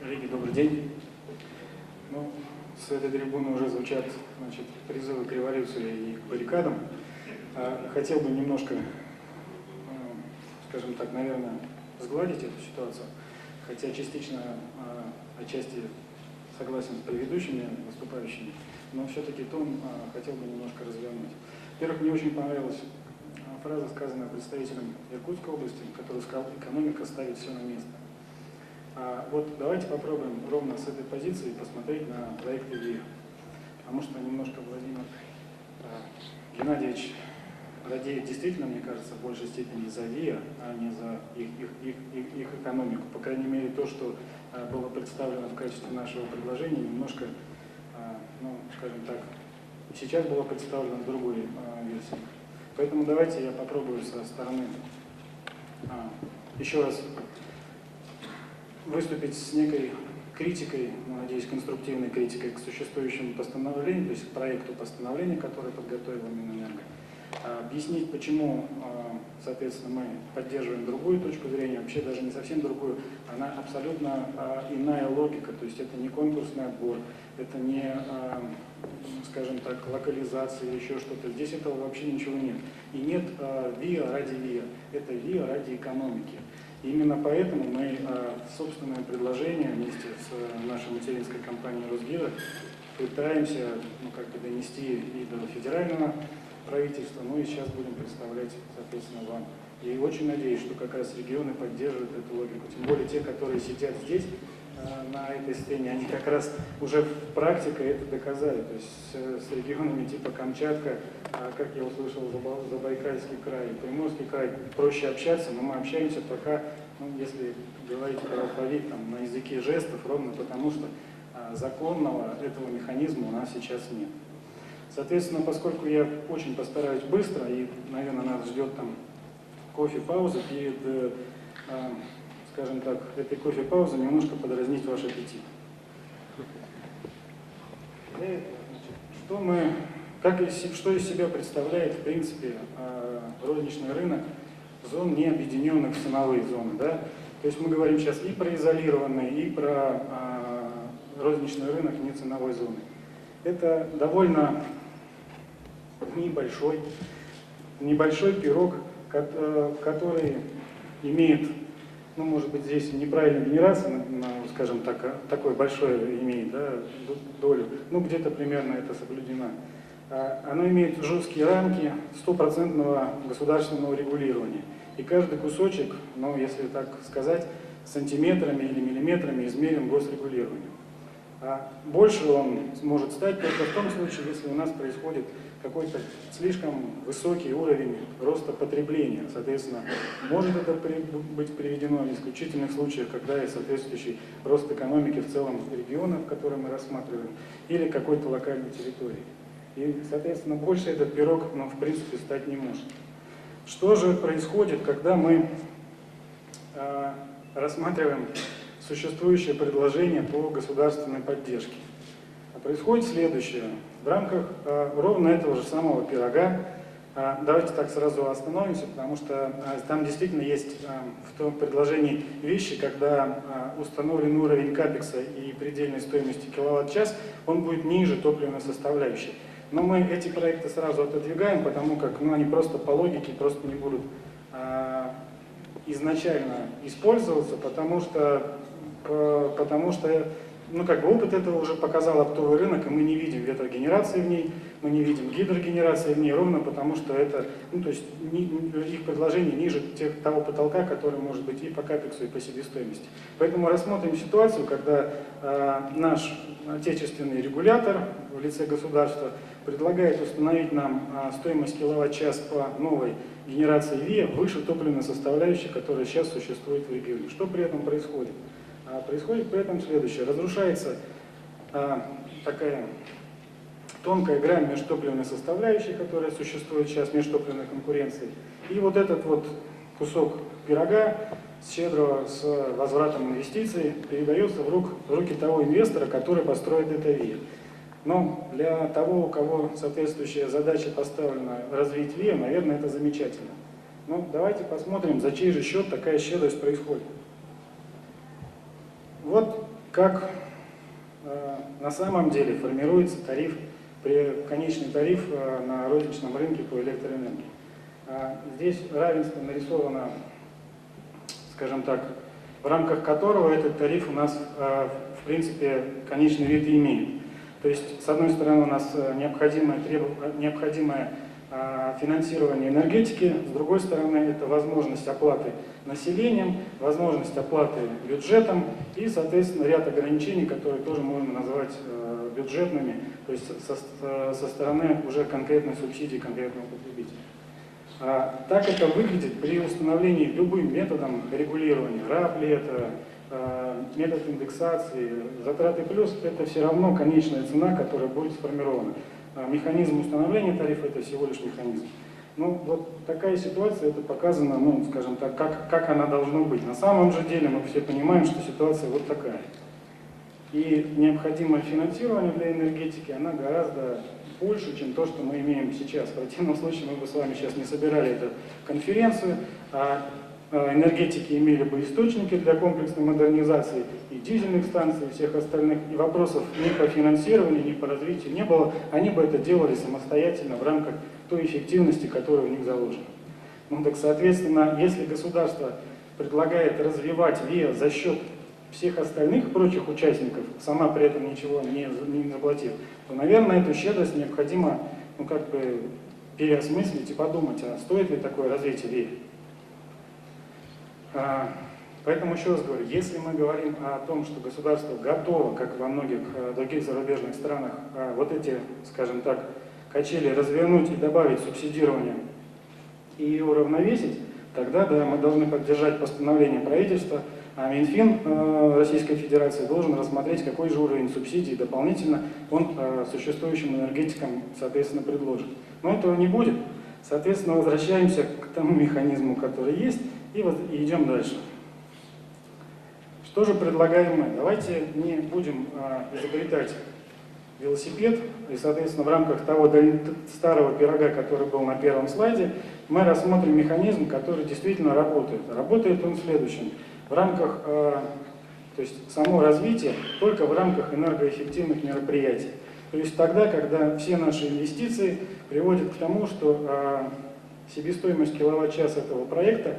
Коллеги, добрый день. Ну, с этой трибуны уже звучат, значит, призывы к революции и к баррикадам. Хотел бы немножко, скажем так, наверное, сгладить эту ситуацию, хотя частично, отчасти согласен с предыдущими выступающими, но все-таки тон хотел бы немножко развернуть. Во-первых, мне очень понравилась фраза, сказанная представителем Иркутской области, который сказал: экономика ставит все на место. Вот давайте попробуем ровно с этой позиции посмотреть на проекты ВИА. Потому что немножко Владимир Геннадьевич радеет действительно, мне кажется, в большей степени за ВИА, а не за их экономику. По крайней мере, то, что было представлено в качестве нашего предложения, немножко, ну, скажем так, сейчас было представлено в другой версии. Поэтому давайте я попробую со стороны еще раз выступить с некой критикой, надеюсь, конструктивной критикой к существующему постановлению, то есть к проекту постановления, который подготовила Минэнерго. Объяснить, почему, соответственно, мы поддерживаем другую точку зрения, вообще даже не совсем другую, она абсолютно иная логика, то есть это не конкурсный отбор, это не, скажем так, локализация или еще что-то, здесь этого вообще ничего нет. И нет ВИА ради ВИА, это ВИА ради экономики. Именно поэтому мы собственное предложение вместе с нашей материнской компанией Росгидро пытаемся донести и до федерального правительства, ну и сейчас будем представлять, соответственно, вам. И очень надеюсь, что как раз регионы поддерживают эту логику. Тем более те, которые сидят здесь, на этой сцене, они как раз уже практикой это доказали. То есть с регионами типа Камчатка, как я услышал, Забайкальский край, Приморский край, проще общаться, но мы общаемся пока, ну, если говорить про алфавит, там, на языке жестов, ровно потому что законного этого механизма у нас сейчас нет. Соответственно, поскольку я очень постараюсь быстро, и, наверное, нас ждет там кофе-пауза, перед, скажем так, этой кофе-паузы немножко подразнить ваш аппетит. Что из себя представляет, в принципе, розничный рынок зон, не объединенных в ценовые зоны, да? То есть мы говорим сейчас и про изолированные, и про розничный рынок не ценовой зоны. Это довольно небольшой пирог, который имеет, ну, может быть, здесь неправильная генерация, скажем так, такой большой имеет, да, долю, ну, где-то примерно это соблюдено. Оно имеет жесткие рамки 100% государственного регулирования. И каждый кусочек, ну, если так сказать, сантиметрами или миллиметрами измерен госрегулированием. Больше он может стать только в том случае, если у нас происходит какой-то слишком высокий уровень роста потребления. Соответственно, может это быть приведено в исключительных случаях, когда есть соответствующий рост экономики в целом региона, который мы рассматриваем, или какой-то локальной территории. И, соответственно, больше этот пирог, ну, в принципе, стать не может. Что же происходит, когда мы рассматриваем существующее предложение по государственной поддержке? Происходит следующее. В рамках ровно этого же самого пирога, давайте так сразу остановимся, потому что там действительно есть в том предложении вещи, когда установлен уровень капекса и предельной стоимости киловатт-час, он будет ниже топливной составляющей. Но мы эти проекты сразу отодвигаем, потому как, ну, они просто по логике просто не будут изначально использоваться, потому что ну, как бы опыт этого уже показал оптовый рынок, и мы не видим ветрогенерации в ней, мы не видим гидрогенерации в ней, ровно потому что это, ну, то есть их предложение ниже того потолка, который может быть и по капексу, и по себестоимости. Поэтому рассмотрим ситуацию, когда наш отечественный регулятор в лице государства предлагает установить нам стоимость киловатт-час по новой генерации ВИА выше топливной составляющей, которая сейчас существует в регионе. Что при этом происходит? Происходит при этом следующее. Разрушается такая тонкая грань межтопливной составляющей, которая существует сейчас в межтопливной конкуренции. И вот этот вот кусок пирога щедрого с возвратом инвестиций передается в руки того инвестора, который построит это ВИА. Но для того, у кого соответствующая задача поставлена развить ВИА, наверное, это замечательно. Но давайте посмотрим, за чей же счет такая щедрость происходит. Вот как на самом деле формируется тариф, конечный тариф на розничном рынке по электроэнергии. Здесь равенство нарисовано, скажем так, в рамках которого этот тариф у нас, в принципе, конечный вид имеет. То есть, с одной стороны, у нас необходимое финансирование энергетики, с другой стороны, это возможность оплаты населением, возможность оплаты бюджетом и, соответственно, ряд ограничений, которые тоже можно назвать бюджетными, то есть со стороны уже конкретной субсидии конкретного потребителя. Так это выглядит при установлении любым методом регулирования, РАП ли это, метод индексации, затраты плюс, это все равно конечная цена, которая будет сформирована. Механизм установления тарифа – это всего лишь механизм. Ну, вот такая ситуация, это показано, ну, скажем так, как она должна быть. На самом же деле мы все понимаем, что ситуация вот такая. И необходимое финансирование для энергетики, она гораздо больше, чем то, что мы имеем сейчас. В противном случае мы бы с вами сейчас не собирали эту конференцию, а энергетики имели бы источники для комплексной модернизации и дизельных станций, и всех остальных, и вопросов ни по финансированию, ни по развитию не было, они бы это делали самостоятельно в рамках той эффективности, которая у них заложена. Ну так, соответственно, если государство предлагает развивать ВИА за счет всех остальных прочих участников, сама при этом ничего не заплатив, то, наверное, эту щедрость необходимо, ну, как бы переосмыслить и подумать, а стоит ли такое развитие ВИА. Поэтому еще раз говорю, если мы говорим о том, что государство готово, как во многих других зарубежных странах, вот эти, скажем так, качели развернуть и добавить субсидирование и ее уравновесить, тогда да, мы должны поддержать постановление правительства, а Минфин Российской Федерации должен рассмотреть, какой же уровень субсидий дополнительно он существующим энергетикам, соответственно, предложит. Но этого не будет. Соответственно, возвращаемся к тому механизму, который есть, и идем дальше. Что же предлагаем мы? Давайте не будем изобретать велосипед, и, соответственно, в рамках того старого пирога, который был на первом слайде, мы рассмотрим механизм, который действительно работает. Работает он в следующем. В рамках, то есть само развитие только в рамках энергоэффективных мероприятий. То есть тогда, когда все наши инвестиции приводят к тому, что себестоимость киловатт-час этого проекта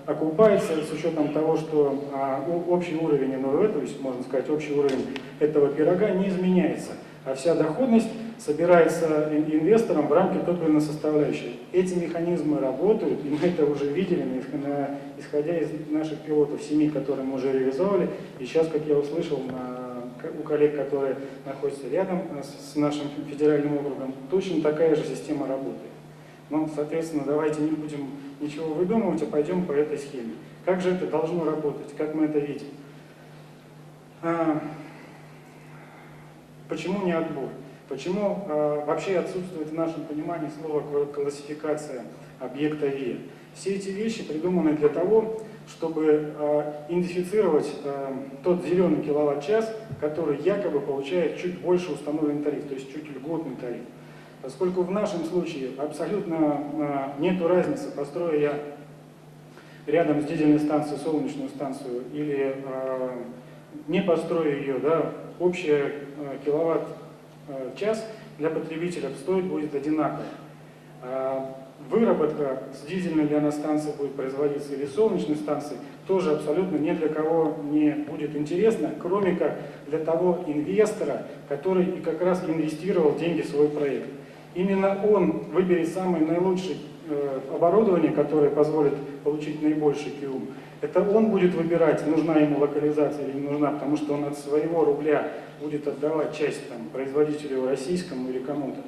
окупается с учетом того, что общий уровень НВВ, то есть, можно сказать, общий уровень этого пирога не изменяется, а вся доходность собирается инвестором в рамки топливной составляющей. Эти механизмы работают, и мы это уже видели, исходя из наших пилотов 7, которые мы уже реализовали, и сейчас, как я услышал у коллег, которые находятся рядом с нашим федеральным округом, точно такая же система работает. Ну, соответственно, давайте не будем ничего выдумывать, а пойдем по этой схеме. Как же это должно работать? Как мы это видим? Почему не отбор? Почему вообще отсутствует в нашем понимании слово классификация объекта ВИА? Все эти вещи придуманы для того, чтобы идентифицировать тот зеленый киловатт-час, который якобы получает чуть больше установленный тариф, то есть чуть льготный тариф. Поскольку в нашем случае абсолютно нет разницы, построю я рядом с дизельной станцией солнечную станцию или не построю ее, да, общий киловатт-час для потребителя стоить будет одинаково. Выработка с дизельной для нас станции будет производиться или солнечной станции, тоже абсолютно ни для кого не будет интересно, кроме как для того инвестора, который и как раз инвестировал деньги в свой проект. Именно он выберет самое наилучшее оборудование, которое позволит получить наибольший КИУМ. Это он будет выбирать, нужна ему локализация или не нужна, потому что он от своего рубля будет отдавать часть там, производителю российскому или кому-то.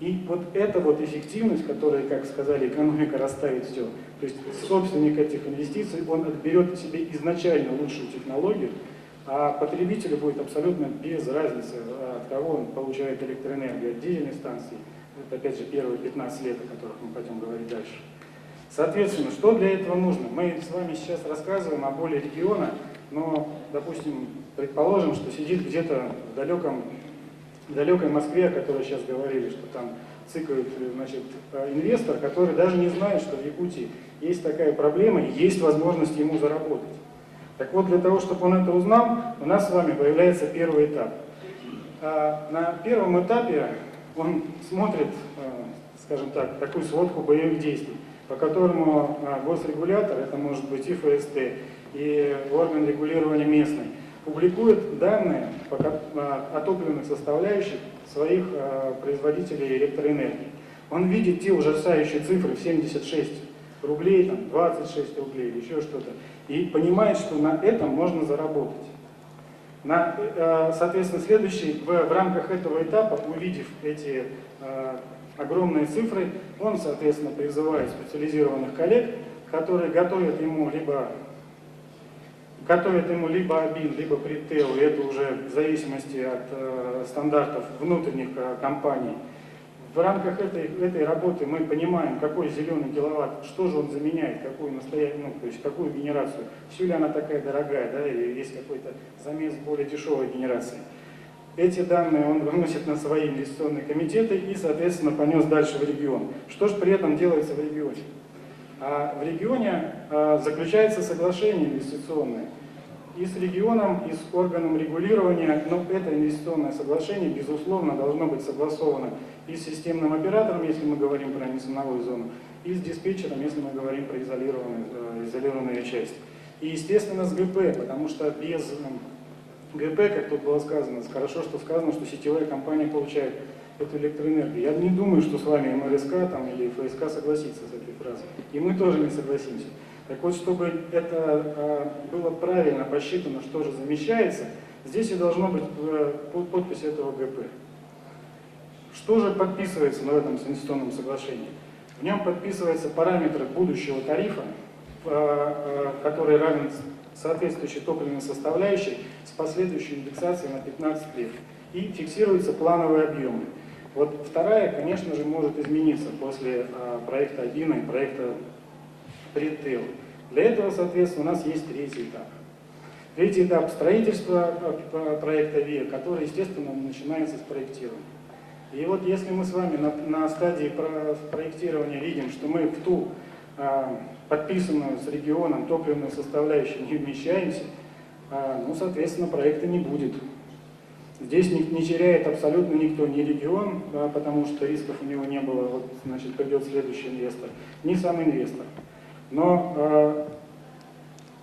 И вот эта вот эффективность, которая, как сказали, экономика расставит все, то есть собственник этих инвестиций, он отберет себе изначально лучшую технологию, а потребителю будет абсолютно без разницы, от кого он получает электроэнергию, от дизельной станции. Это, опять же, первые 15 лет, о которых мы пойдем говорить дальше. Соответственно, что для этого нужно? Мы с вами сейчас рассказываем о боли региона, но, допустим, предположим, что сидит где-то в далекой Москве, о которой сейчас говорили, что там цикает, значит, инвестор, который даже не знает, что в Якутии есть такая проблема и есть возможность ему заработать. Так вот, для того, чтобы он это узнал, у нас с вами появляется первый этап. На первом этапе он смотрит, скажем так, такую сводку боевых действий, по которому госрегулятор, это может быть и ФСТ, и орган регулирования местный, публикует данные о топливных составляющих своих производителей электроэнергии. Он видит те ужасающие цифры в 76 рублей, там, 26 рублей или еще что-то, и понимает, что на этом можно заработать. Соответственно, в рамках этого этапа, увидев эти огромные цифры, он, соответственно, призывает специализированных коллег, которые готовят ему либо АБИН, либо ПРИТЭЛ, и это уже в зависимости от стандартов внутренних компаний. В рамках этой работы мы понимаем, какой зеленый киловатт, что же он заменяет, то есть какую генерацию, все ли она такая дорогая, да, или есть какой-то замес более дешевой генерации. Эти данные он выносит на свои инвестиционные комитеты и, соответственно, понес дальше в регион. Что же при этом делается в регионе? В регионе заключается соглашение инвестиционное и с регионом, и с органом регулирования, но это инвестиционное соглашение, безусловно, должно быть согласовано и с системным оператором, если мы говорим про несомновую зону, и с диспетчером, если мы говорим про изолированную часть. И, естественно, с ГП, потому что без ГП, как тут было сказано, хорошо, что сказано, что сетевая компания получает эту электроэнергию. Я не думаю, что с вами МРСК или ФСК согласится с этой фразой. И мы тоже не согласимся. Так вот, чтобы это было правильно посчитано, что же замещается, здесь и должно быть подпись этого ГП. Что же подписывается в этом инвестиционном соглашении? В нем подписываются параметры будущего тарифа, который равен соответствующей топливной составляющей с последующей индексацией на 15 лет. И фиксируются плановые объемы. Вот вторая, конечно же, может измениться после проекта АБИНа и проекта ПРИТЭЛ. Для этого, соответственно, у нас есть третий этап. Третий этап строительства проекта ВИА, который, естественно, начинается с проектирования. И вот если мы с вами на стадии проектирования видим, что мы в ту подписанную с регионом топливную составляющую не вмещаемся, соответственно, проекта не будет. Здесь не теряет абсолютно никто, ни регион, потому что рисков у него не было, значит, придет следующий инвестор, ни сам инвестор. Но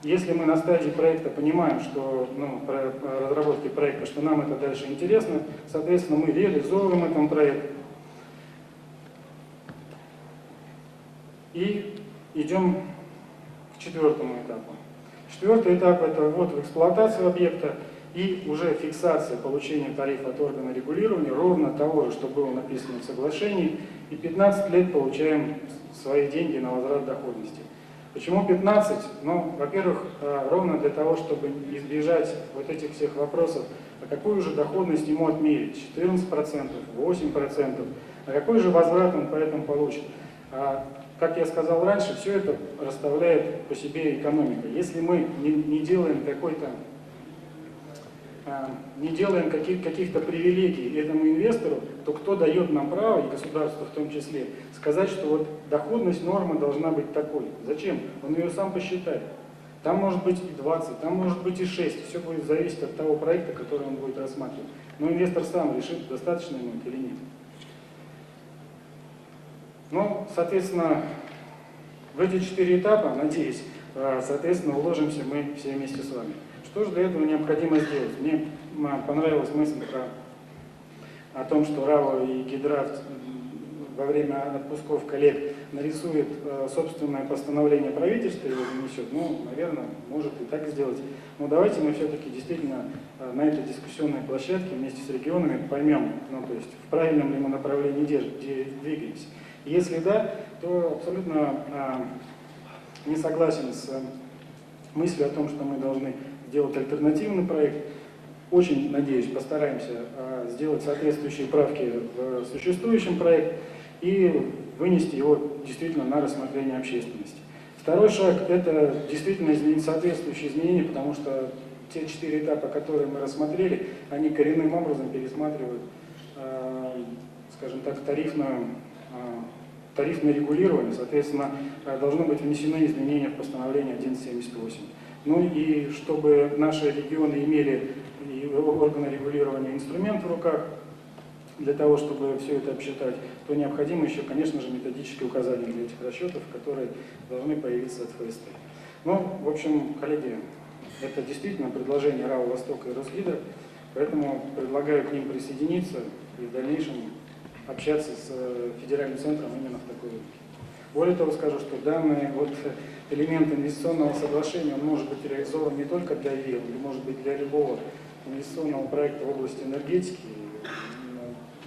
если мы на стадии проекта понимаем, что, про разработки проекта, что нам это дальше интересно, соответственно, мы реализовываем этот проект и идем к четвертому этапу. Четвертый этап – это ввод в эксплуатацию объекта и уже фиксация получения тарифа от органа регулирования ровно того же, что было написано в соглашении, и 15 лет получаем свои деньги на возврат доходности. Почему 15? Во-первых, ровно для того, чтобы избежать вот этих всех вопросов, а какую же доходность ему отмерить, 14%, 8%, а какой же возврат он поэтому получит. Как я сказал раньше, все это расставляет по себе экономика. Если мы не делаем каких-то привилегий этому инвестору, то кто дает нам право, и государство в том числе, сказать, что вот доходность нормы должна быть такой. Зачем? Он ее сам посчитает. Там может быть и 20, там может быть и 6. Все будет зависеть от того проекта, который он будет рассматривать. Но инвестор сам решит, достаточно ему или нет. Соответственно, в эти 4 этапа, надеюсь, соответственно, уложимся мы все вместе с вами. Что же для этого необходимо сделать? Мне понравилась мысль о том, что РАО и Гидравт во время отпусков коллег нарисует собственное постановление правительства и его занесет. Наверное, может и так сделать. Но давайте мы все-таки действительно на этой дискуссионной площадке вместе с регионами поймем, то есть в правильном ли мы направлении двигаемся. Если да, то абсолютно не согласен с мыслью о том, что мы должны делать альтернативный проект. Очень надеюсь, постараемся сделать соответствующие правки в существующем проекте и вынести его действительно на рассмотрение общественности. Второй шаг – это действительно соответствующие изменения, потому что те 4 этапа, которые мы рассмотрели, они коренным образом пересматривают, скажем так, тарифное регулирование. Соответственно, должно быть внесены изменения в постановление 1178. Ну и чтобы наши регионы имели и органы регулирования инструмент в руках, для того, чтобы все это обсчитать, то необходимо еще, конечно же, методические указания для этих расчетов, которые должны появиться от ФСТ. Ну, в общем, коллеги, это действительно предложение РАО «Восток» и Росгидро, поэтому предлагаю к ним присоединиться и в дальнейшем общаться с федеральным центром именно в такой логике. Более того, скажу, что данный элемент инвестиционного соглашения, он может быть реализован не только для ИИ, или может быть для любого инвестиционного проекта в области энергетики.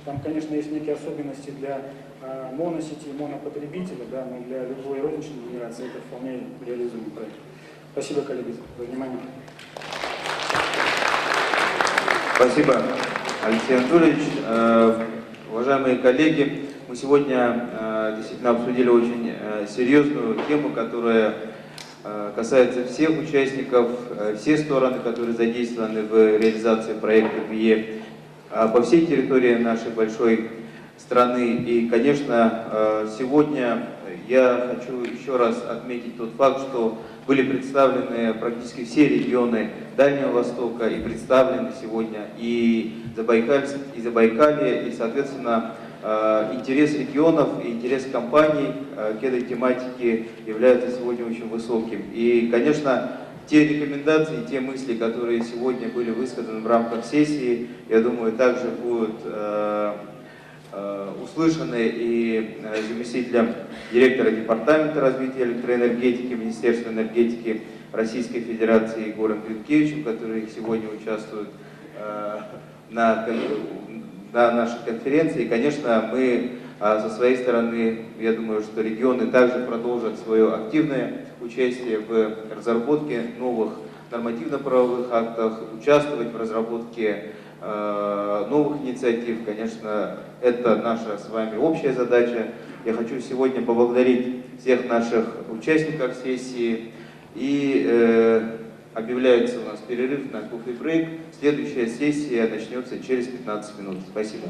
Там, конечно, есть некие особенности для моносети, монопотребителя, да, но для любой розничной генерации это вполне реализуемый проект. Спасибо, коллеги, за внимание. Спасибо, Алексей Анатольевич. Уважаемые коллеги, мы сегодня действительно обсудили очень серьезную тему, которая касается всех участников, все стороны, которые задействованы в реализации проекта ВИЭ по всей территории нашей большой страны. И, конечно, сегодня я хочу еще раз отметить тот факт, что были представлены практически все регионы Дальнего Востока и представлены сегодня и Забайкалье, и, соответственно, интерес регионов и интерес компаний к этой тематике является сегодня очень высоким. И, конечно, те рекомендации, те мысли, которые сегодня были высказаны в рамках сессии, я думаю, также будут услышаны и заместителем директора Департамента развития электроэнергетики Министерства энергетики Российской Федерации Егором Клинкевичем, который сегодня участвует на нашей конференции. И, конечно, мы со своей стороны, я думаю, что регионы также продолжат свое активное участие в разработке новых нормативно-правовых актов, участвовать в разработке новых инициатив. Конечно, это наша с вами общая задача. Я хочу сегодня поблагодарить всех наших участников сессии. И объявляется у нас перерыв на кофе-брейк. Следующая сессия начнется через 15 минут. Спасибо.